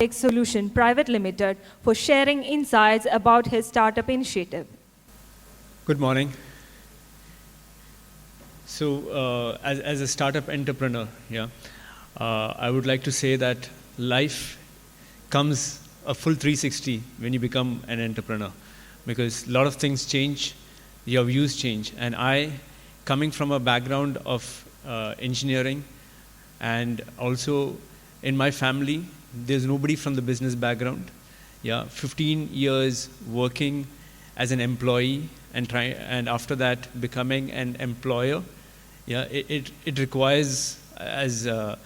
Tech Solution Private Limited for sharing insights about his startup initiative. Good morning. So, as a startup entrepreneur, I would like to say that life comes a full 360 when you become an entrepreneur, because a lot of things change, your views change. And I, coming from a background of engineering, and also in my family, there's nobody from the business background. 15 years working as an employee and after that becoming an employer. It requires, as a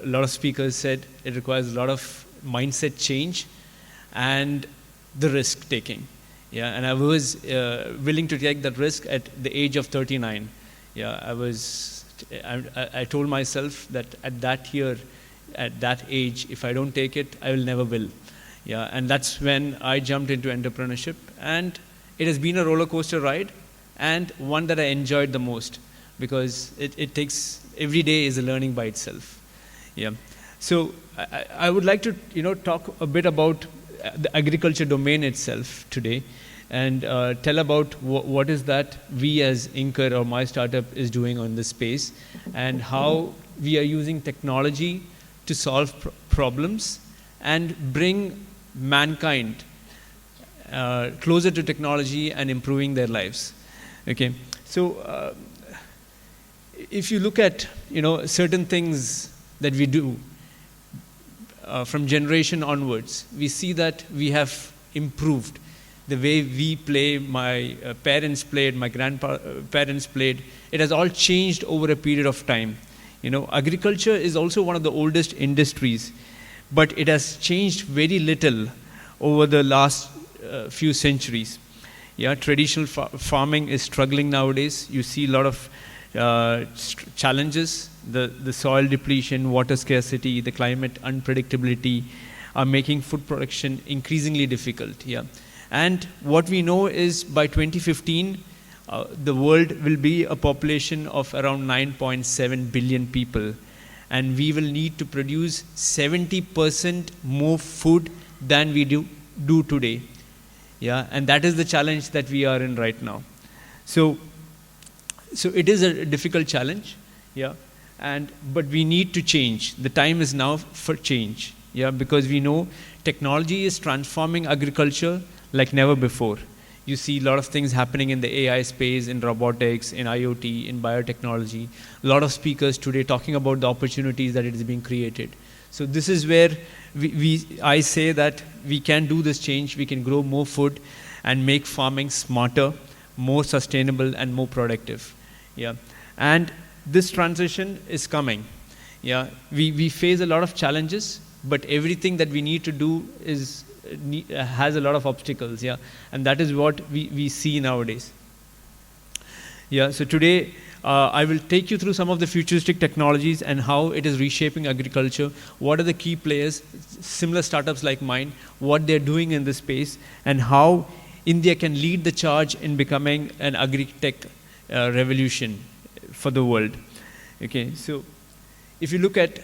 lot of speakers said, it requires a lot of mindset change and the risk taking. And I was willing to take that risk at the age of 39. I told myself that at that age, if I don't take it, I will never will. And that's when I jumped into entrepreneurship, and it has been a roller coaster ride, and one that I enjoyed the most, because it takes, every day is a learning by itself. So I would like to talk a bit about the agriculture domain itself today, and tell about what is that we as Inker or my startup is doing on this space, and how we are using technology to solve problems and bring mankind closer to technology and improving their lives. Okay, so if you look at certain things that we do from generation onwards, we see that we have improved the way we play. My parents played, my grandparents played. It has all changed over a period of time. Agriculture is also one of the oldest industries, but it has changed very little over the last few centuries. Traditional farming is struggling nowadays. You see a lot of challenges. The soil depletion, water scarcity, the climate unpredictability are making food production increasingly difficult. And what we know is by 2015, the world will be a population of around 9.7 billion people, and we will need to produce 70% more food than we do today. And that is the challenge that we are in right now. So it is a difficult challenge, but we need to change. The time is now for change, because we know technology is transforming agriculture like never before. You see a lot of things happening in the AI space, in robotics, in IoT, in biotechnology. A lot of speakers today talking about the opportunities that it is being created. So this is where I say that we can do this change. We can grow more food and make farming smarter, more sustainable, and more productive. And this transition is coming. We face a lot of challenges, but everything that we need to do has a lot of obstacles, and that is what we see nowadays. So today I will take you through some of the futuristic technologies and how it is reshaping agriculture. What are the key players, similar startups like mine, what they're doing in this space, and how India can lead the charge in becoming an agri-tech revolution for the world. Okay, so if you look at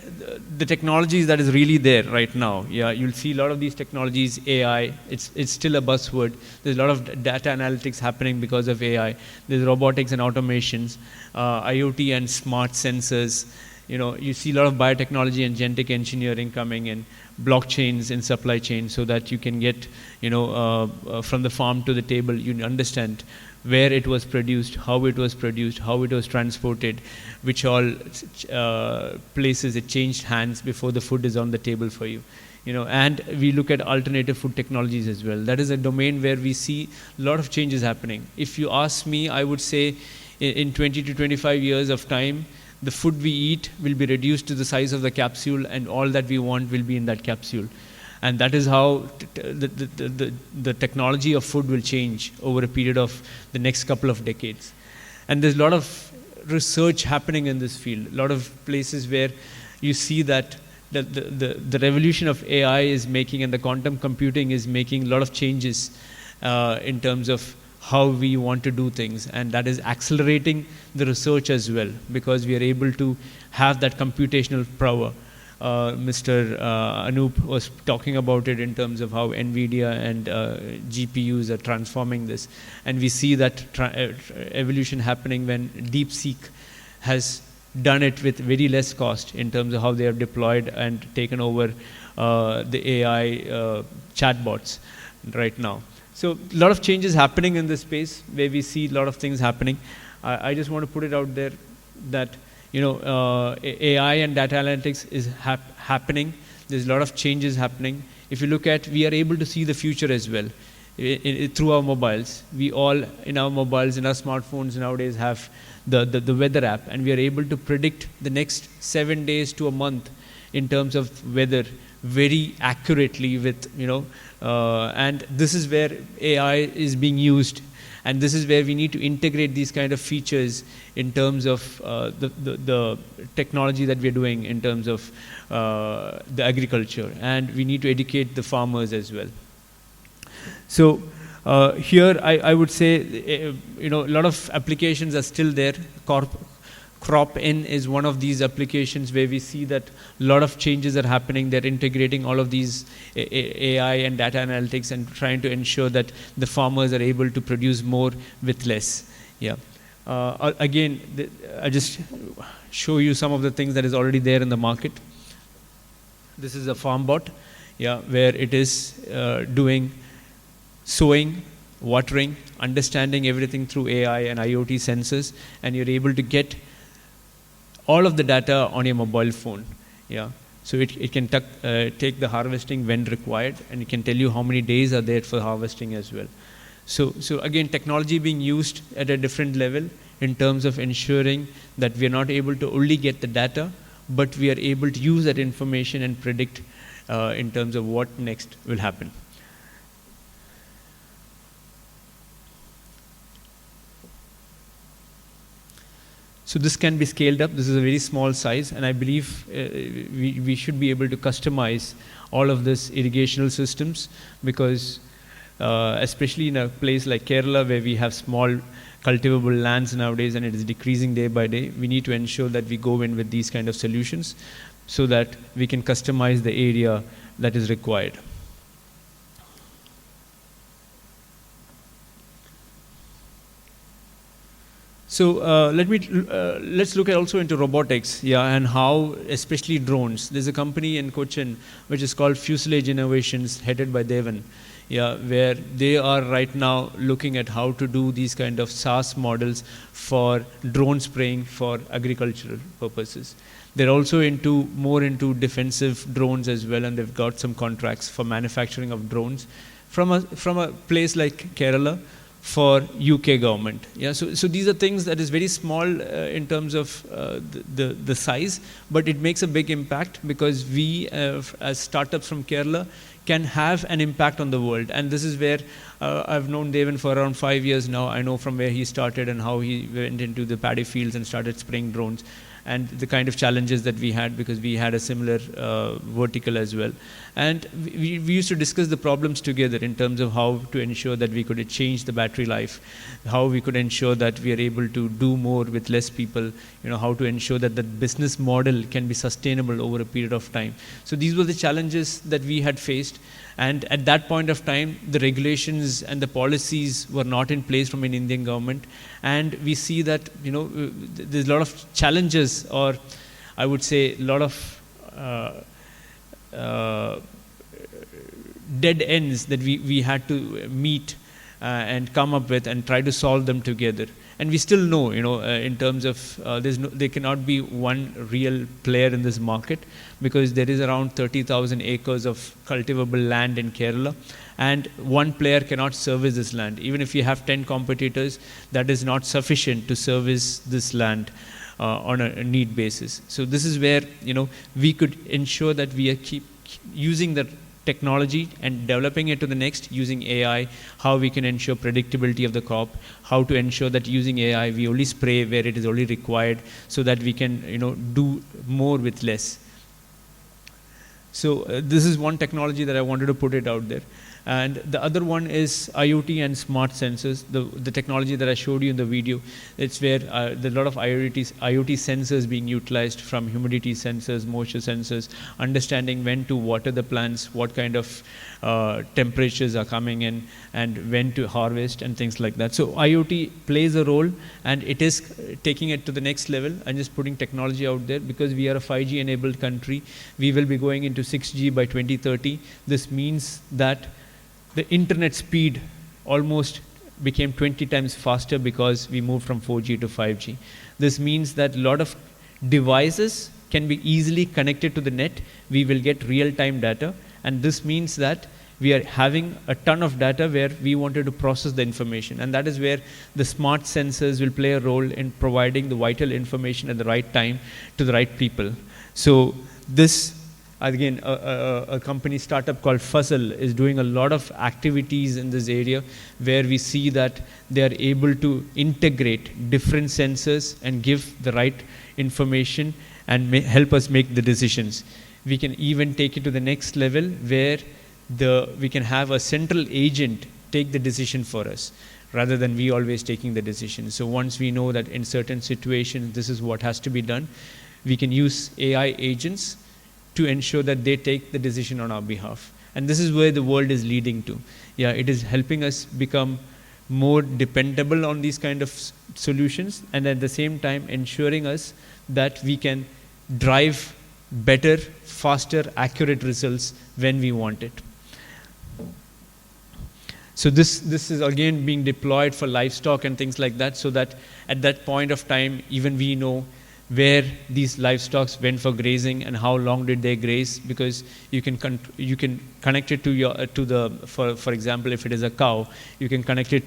the technologies that is really there right now, you'll see a lot of these technologies. AI, it's still a buzzword. There's a lot of data analytics happening because of AI. There's robotics and automations, IoT and smart sensors. You see a lot of biotechnology and genetic engineering coming in, blockchains in supply chain, so that you can get, from the farm to the table, you understand where it was produced, how it was produced, how it was transported, which all places it changed hands before the food is on the table for you. And we look at alternative food technologies as well. That is a domain where we see a lot of changes happening. If you ask me, I would say in 20 to 25 years of time, the food we eat will be reduced to the size of the capsule, and all that we want will be in that capsule. And that is how the technology of food will change over a period of the next couple of decades. And there's a lot of research happening in this field. A lot of places where you see that the revolution of AI is making, and the quantum computing is making a lot of changes in terms of how we want to do things. And that is accelerating the research as well, because we are able to have that computational power Mr. Anup was talking about it in terms of how NVIDIA and GPUs are transforming this. And we see that evolution happening when DeepSeek has done it with very less cost in terms of how they have deployed and taken over the AI chatbots right now. So a lot of changes happening in this space where we see a lot of things happening. I just want to put it out there that AI and data analytics is happening. There's a lot of changes happening. If you look at, we are able to see the future as well through our mobiles. We all, in our mobiles, in our smartphones nowadays have the weather app, and we are able to predict the next 7 days to a month in terms of weather very accurately with, and this is where AI is being used. And this is where we need to integrate these kind of features in terms of the technology that we're doing in terms of the agriculture. And we need to educate the farmers as well. So here I would say, a lot of applications are still there. Crop-in is one of these applications where we see that a lot of changes are happening. They're integrating all of these AI and data analytics and trying to ensure that the farmers are able to produce more with less. Yeah. Again, I just show you some of the things that is already there in the market. This is a farm bot, where it is doing sowing, watering, understanding everything through AI and IoT sensors, and you're able to get all of the data on your mobile phone. So it can take the harvesting when required, and it can tell you how many days are there for harvesting as well. So again, technology being used at a different level in terms of ensuring that we are not able to only get the data, but we are able to use that information and predict in terms of what next will happen. So this can be scaled up. This is a very small size, and I believe we should be able to customize all of this irrigational systems, because especially in a place like Kerala, where we have small cultivable lands nowadays and it is decreasing day by day, we need to ensure that we go in with these kind of solutions so that we can customize the area that is required. So let's look at also into robotics, and how, especially drones. There's a company in Cochin which is called Fuselage Innovations, headed by Devan, where they are right now looking at how to do these kind of SaaS models for drone spraying for agricultural purposes. They're also more into defensive drones as well, and they've got some contracts for manufacturing of drones from a place like Kerala, for UK government. So these are things that is very small in terms of the size, but it makes a big impact, because we as startups from Kerala can have an impact on the world. And this is where I've known Devan for around 5 years now. I know from where he started and how he went into the paddy fields and started spraying drones, and the kind of challenges that we had, because we had a similar vertical as well. And we used to discuss the problems together in terms of how to ensure that we could change the battery life, how we could ensure that we are able to do more with less people, how to ensure that the business model can be sustainable over a period of time. So these were the challenges that we had faced. And at that point of time, the regulations and the policies were not in place from an Indian government. And we see that, there's a lot of challenges, or I would say a lot of dead ends that we had to meet and come up with and try to solve them together. And we still know, in terms of there cannot be one real player in this market, because there is around 30,000 acres of cultivable land in Kerala, and one player cannot service this land. Even if you have 10 competitors, that is not sufficient to service this land on a need basis. So this is where, we could ensure that we keep using the technology and developing it to the next, using AI, how we can ensure predictability of the crop, how to ensure that using AI we only spray where it is only required, so that we can do more with less. So this is one technology that I wanted to put it out there. And the other one is IoT and smart sensors. The technology that I showed you in the video, it's where there's a lot of IoT sensors being utilized, from humidity sensors, moisture sensors, understanding when to water the plants, what kind of temperatures are coming in, and when to harvest and things like that. So IoT plays a role, and it is taking it to the next level and just putting technology out there, because we are a 5G enabled country. We will be going into 6G by 2030. This means that the internet speed almost became 20 times faster because we moved from 4G to 5G. This means that a lot of devices can be easily connected to the net. We will get real-time data, and this means that we are having a ton of data where we wanted to process the information, and that is where the smart sensors will play a role in providing the vital information at the right time to the right people. So this, again, a company startup called Fuzzle is doing a lot of activities in this area, where we see that they are able to integrate different sensors and give the right information and help us make the decisions. We can even take it to the next level, where we can have a central agent take the decision for us, rather than we always taking the decision. So once we know that in certain situations this is what has to be done, we can use AI agents to ensure that they take the decision on our behalf. And this is where the world is leading to. Yeah, it is helping us become more dependable on these kind of solutions, and at the same time ensuring us that we can drive better, faster, accurate results when we want it. So this is again being deployed for livestock and things like that, so that at that point of time, even we know where these livestock went for grazing and how long did they graze, because you can connect it to for example, if it is a cow, you can connect it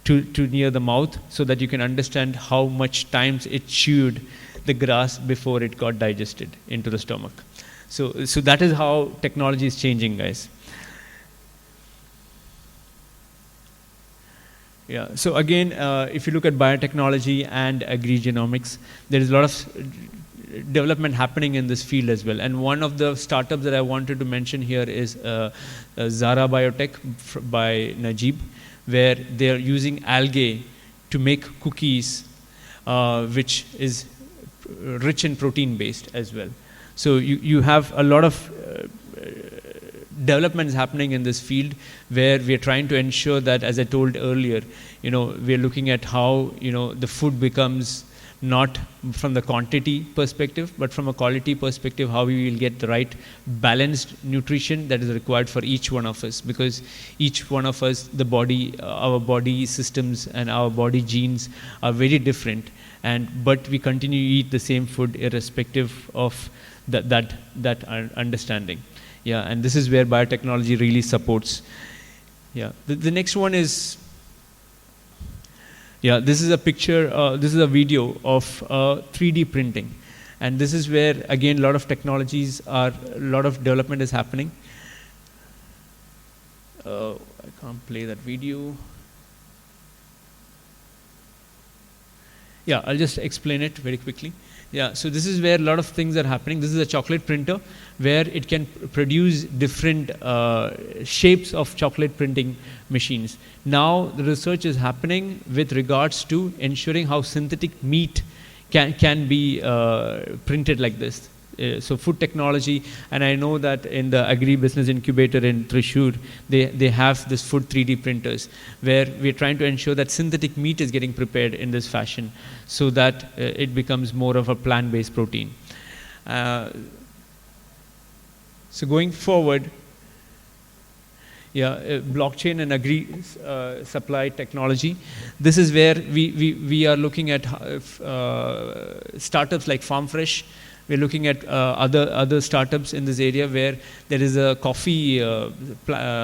to near the mouth, so that you can understand how much times it chewed the grass before it got digested into the stomach. So that is how technology is changing, guys. Yeah. So again, if you look at biotechnology and agri-genomics, there is a lot of development happening in this field as well. And one of the startups that I wanted to mention here is Zara Biotech by Najib, where they are using algae to make cookies, which is rich in protein based as well. So you have a lot of developments happening in this field, where we are trying to ensure that, as I told earlier, we are looking at how the food becomes not from the quantity perspective, but from a quality perspective, how we will get the right balanced nutrition that is required for each one of us, because each one of us, our body systems and our body genes are very different, but we continue to eat the same food irrespective of that understanding. Yeah, and this is where biotechnology really supports. Yeah, the next one is, yeah, this is a picture, this is a video of 3D printing. And this is where, again, a lot of development is happening. I can't play that video. Yeah, I'll just explain it very quickly. Yeah, so this is where a lot of things are happening. This is a chocolate printer where it can produce different shapes of chocolate printing machines. Now the research is happening with regards to ensuring how synthetic meat can be printed like this. So food technology, and I know that in the agri-business incubator in Thrissur, they have this food 3D printers, where we're trying to ensure that synthetic meat is getting prepared in this fashion, so that it becomes more of a plant-based protein. So going forward, blockchain and supply technology. This is where we are looking at startups like FarmFresh. We're looking at other startups in this area, where there is a coffee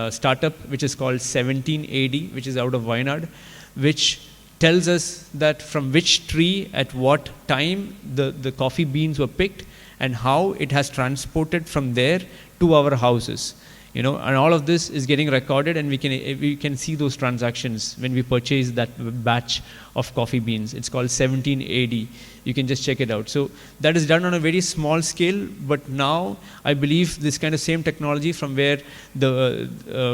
startup which is called 17AD, which is out of Wayanad, which tells us that from which tree at what time the coffee beans were picked and how it has transported from there to our houses. and all of this is getting recorded, and we can see those transactions when we purchase that batch of coffee beans. It's called 17 AD. You can just check it out. So that is done on a very small scale, but now I believe this kind of same technology from where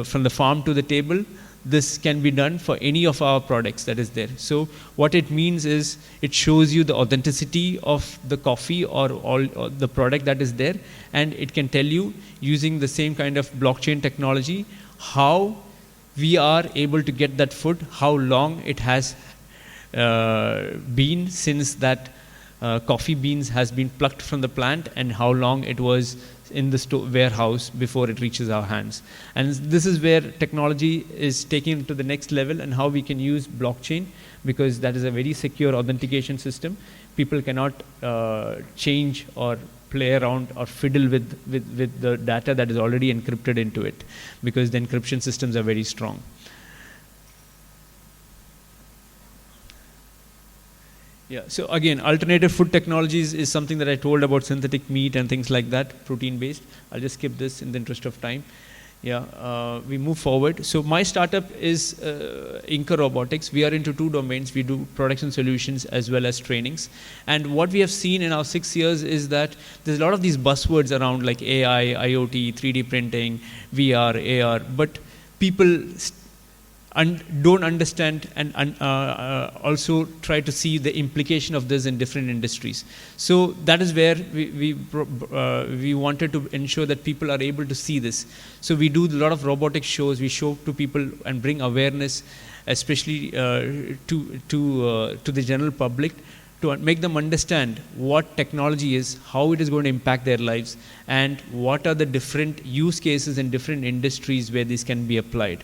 from the farm to the table, this can be done for any of our products that is there. So what it means is it shows you the authenticity of the coffee or the product that is there, and it can tell you using the same kind of blockchain technology how we are able to get that food, how long it has been since that coffee beans has been plucked from the plant, and how long it was in the warehouse before it reaches our hands. And this is where technology is taken to the next level, and how we can use blockchain, because that is a very secure authentication system. People cannot change or play around or fiddle with the data that is already encrypted into it, because the encryption systems are very strong. Yeah, so again, alternative food technologies is something that I told about, synthetic meat and things like that, protein-based. I'll just skip this in the interest of time. Yeah, we move forward. So my startup is Inca Robotics. We are into two domains. We do products and solutions as well as trainings. And what we have seen in our 6 years is that there's a lot of these buzzwords around, like AI, IoT, 3D printing, VR, AR, but people don't understand and also try to see the implication of this in different industries. So that is where we wanted to ensure that people are able to see this. So we do a lot of robotic shows. We show to people and bring awareness, especially to the general public, to make them understand what technology is, how it is going to impact their lives, and what are the different use cases in different industries where this can be applied.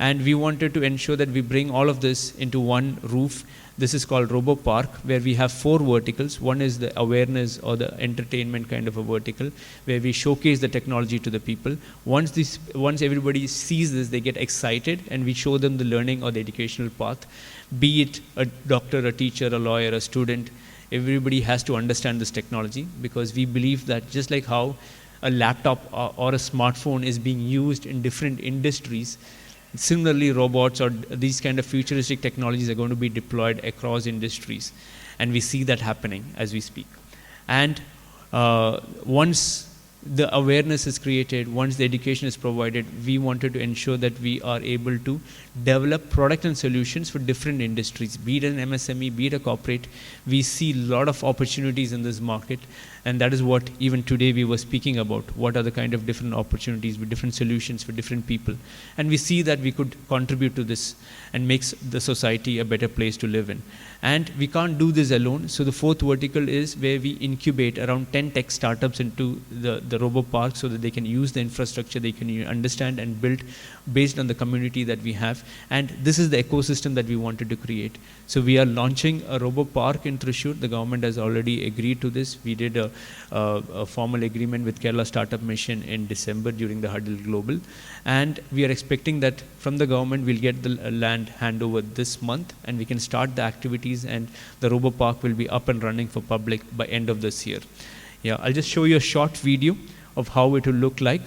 And we wanted to ensure that we bring all of this into one roof. This is called RoboPark, where we have 4 verticals. One is the awareness or the entertainment kind of a vertical, where we showcase the technology to the people. Once everybody sees this, they get excited, and we show them the learning or the educational path. Be it a doctor, a teacher, a lawyer, a student, everybody has to understand this technology, because we believe that just like how a laptop or a smartphone is being used in different industries, similarly, robots or these kind of futuristic technologies are going to be deployed across industries, and we see that happening as we speak. And once the awareness is created, once the education is provided, we wanted to ensure that we are able to develop product and solutions for different industries, be it an MSME, be it a corporate. We see a lot of opportunities in this market, and that is what even today we were speaking about. What are the kind of different opportunities with different solutions for different people? And we see that we could contribute to this and makes the society a better place to live in. And we can't do this alone. So the 4th vertical is where we incubate around 10 tech startups into the RoboPark, so that they can use the infrastructure, they can understand and build based on the community that we have. And this is the ecosystem that we wanted to create. So we are launching a RoboPark in Thrissur. The government has already agreed to this. We did a formal agreement with Kerala Startup Mission in December during the Huddle Global. And we are expecting that from the government we'll get the land handover this month, and we can start the activities, and the RoboPark will be up and running for public by end of this year. Yeah, I'll just show you a short video of how it will look like.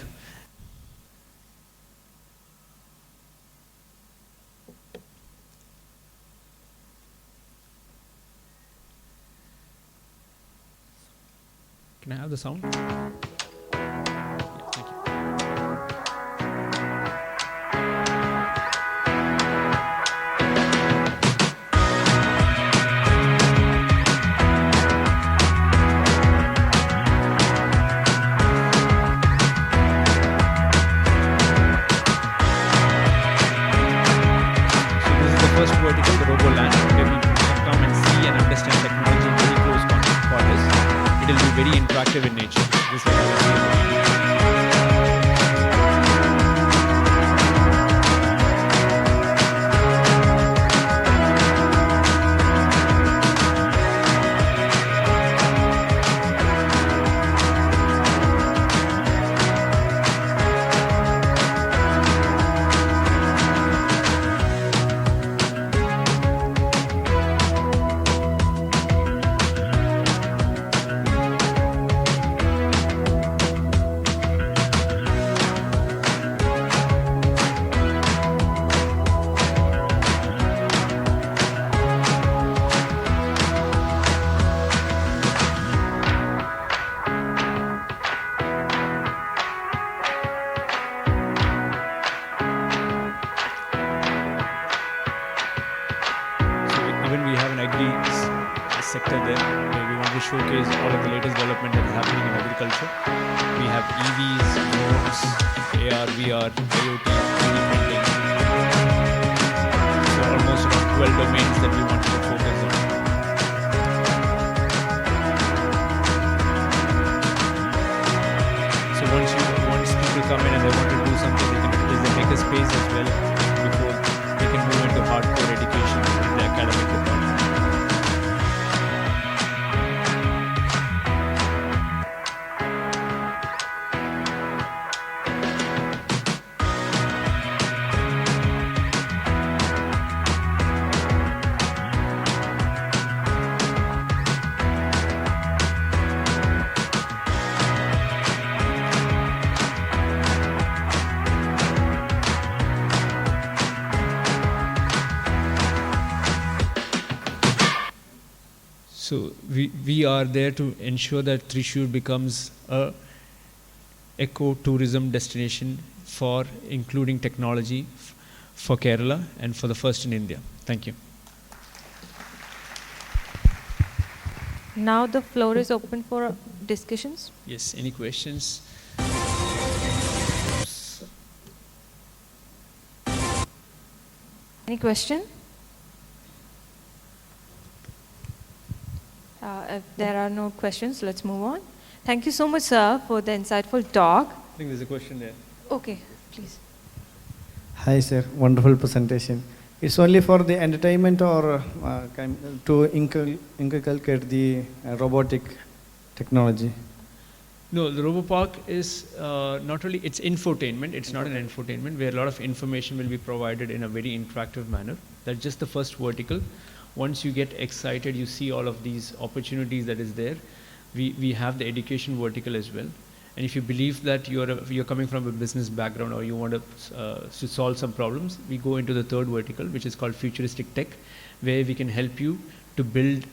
Can I have the sound? Yeah, thank you. So this is the first vertical, the RoboLand, where we can come and see and understand technology in very close quarters. It will be very interactive in nature. Just like I was saying. sector there, where we want to showcase all of the latest development that is happening in agriculture. We have EVs, drones, AR, VR, IoT, 3D printing. So almost around 12 domains that we want to focus on. So once people come in and they want to do something, they make a space as well before they can move into hardcore education in the academic department. So we are there to ensure that Thrissur becomes a eco-tourism destination for including technology for Kerala and for the first in India. Thank you. Now the floor is open for discussions. Yes, any questions? Any question? If there are no questions, let's move on. Thank you so much, sir, for the insightful talk. I think there's a question there. Okay, please. Hi, sir. Wonderful presentation. It's only for the entertainment or to inculcate the robotic technology? No, the RoboPark is not only, it's infotainment, it's not an infotainment, where a lot of information will be provided in a very interactive manner. That's just the first vertical. Once you get excited, you see all of these opportunities that is there. We have the education vertical as well. And if you believe that you're coming from a business background or you want to solve some problems, we go into the third vertical, which is called futuristic tech, where we can help you to build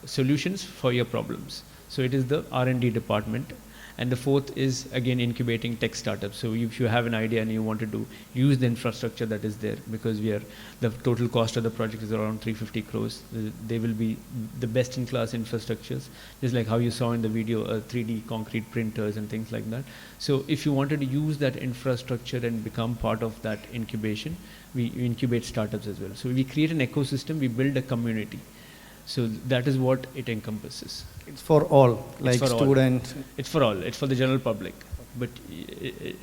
solutions for your problems. So it is the R&D department. And the fourth is, again, incubating tech startups. So if you have an idea and you want to use the infrastructure that is there, because the total cost of the project is around 350 crores. They will be the best in class infrastructures, just like how you saw in the video, 3D concrete printers and things like that. So if you wanted to use that infrastructure and become part of that incubation, we incubate startups as well. So we create an ecosystem, we build a community. So that is what it encompasses. It's for all, like students? It's for all. It's for the general public. But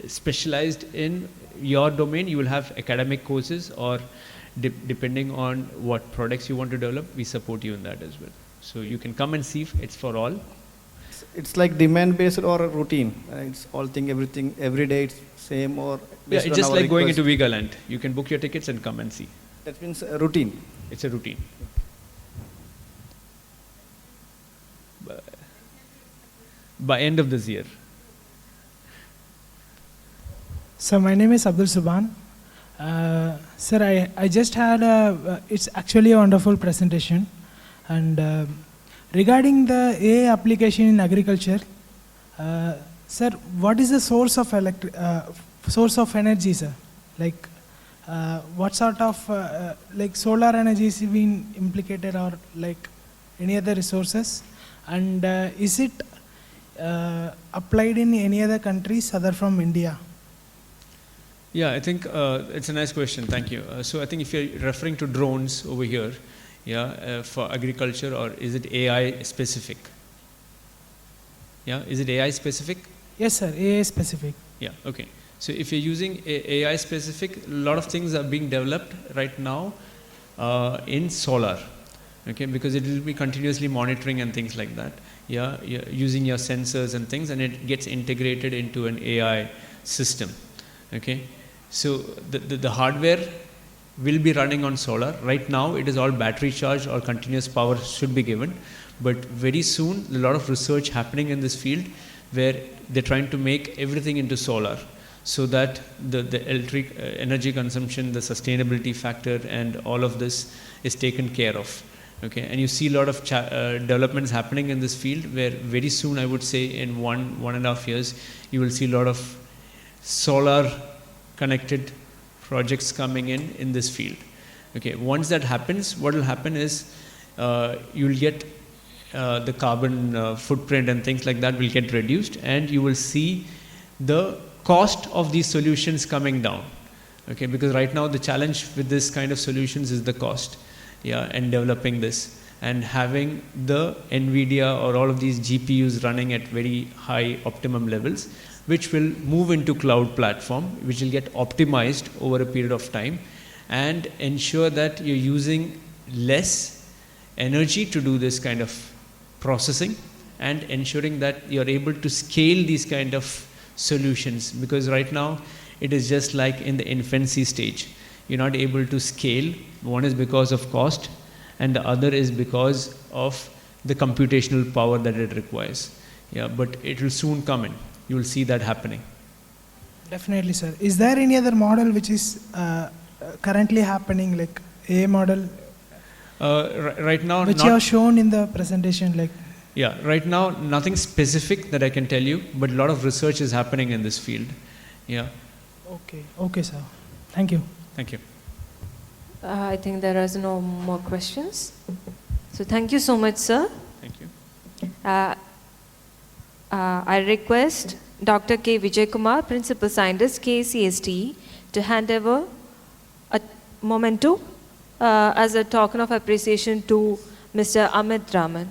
specialized in your domain, you will have academic courses, or depending on what products you want to develop, we support you in that as well. So you can come and see if it's for all. It's like demand-based or a routine? It's all thing, everything, every day it's same, or Yeah, it's just like going into Vigaland. You can book your tickets and come and see. That means a routine? It's a routine. By end of this year. So my name is Abdul Subhan. Sir, I just had it's actually a wonderful presentation. And regarding the AI application in agriculture, sir, what is the source of energy, sir? Like, what sort of, like solar energy is being implicated, or like any other resources? And is it applied in any other countries other from India? Yeah, I think it's a nice question. Thank you. So I think if you're referring to drones over here, yeah, for agriculture, or is it AI specific? Yeah, is it AI specific? Yes, sir. AI specific. Yeah. Okay. So if you're using AI specific, a lot of things are being developed right now in solar. Okay, because it will be continuously monitoring and things like that. Yeah, using your sensors and things, and it gets integrated into an AI system. Okay, so the hardware will be running on solar. Right now, it is all battery charged, or continuous power should be given. But very soon, a lot of research happening in this field, where they're trying to make everything into solar, so that the electric energy consumption, the sustainability factor, and all of this is taken care of. Okay, and you see a lot of developments happening in this field, where very soon, I would say in 1.5 years, you will see a lot of solar connected projects coming in this field. Okay, once that happens, what will happen is you'll get the carbon footprint and things like that will get reduced, and you will see the cost of these solutions coming down. Okay, because right now the challenge with this kind of solutions is the cost, yeah, and developing this and having the NVIDIA or all of these GPUs running at very high optimum levels, which will move into cloud platform, which will get optimized over a period of time and ensure that you're using less energy to do this kind of processing and ensuring that you're able to scale these kind of solutions, because right now it is just like in the infancy stage. You're not able to scale. One is because of cost and the other is because of the computational power that it requires. Yeah, but it will soon come in. You will see that happening. Definitely, sir. Is there any other model which is currently happening, like AI model, Right now, which you have shown in the presentation? Like, yeah, right now nothing specific that I can tell you, but a lot of research is happening in this field. Yeah. Okay, sir. Thank you. Thank you. I think there is no more questions. So thank you so much, sir. Thank you. I request Dr. K. Vijay Kumar, Principal Scientist, KCST, to hand over a memento as a token of appreciation to Mr. Amit Raman.